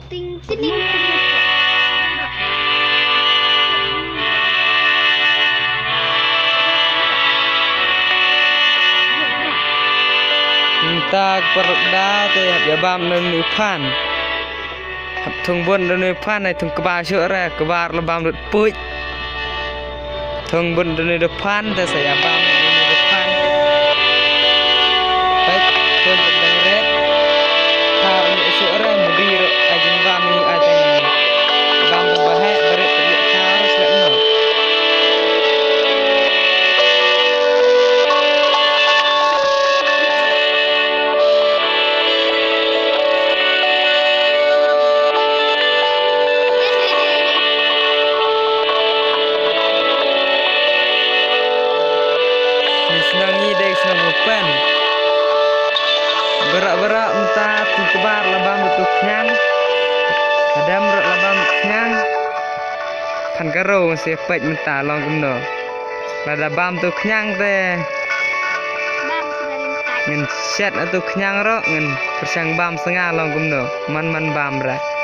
ting ting ta perda te ya bam nu phan thung bun nu phan này thung kba sữa ra kbar la bam puj thung bun nu phan te saya bam nu phan baik thung bun red thar nu sữa ra mudi ro ajin bam ni ajin bam tu bahe beret thar selak no senangi dek senang open berak-berak mentah kebar labam betuk nyang kadam berak labam nyang kan karo masih pej mentah long kumno lada bam tu nyang teh ngin set atu nyang ro ngin persang bam sengah long kumno man bam ra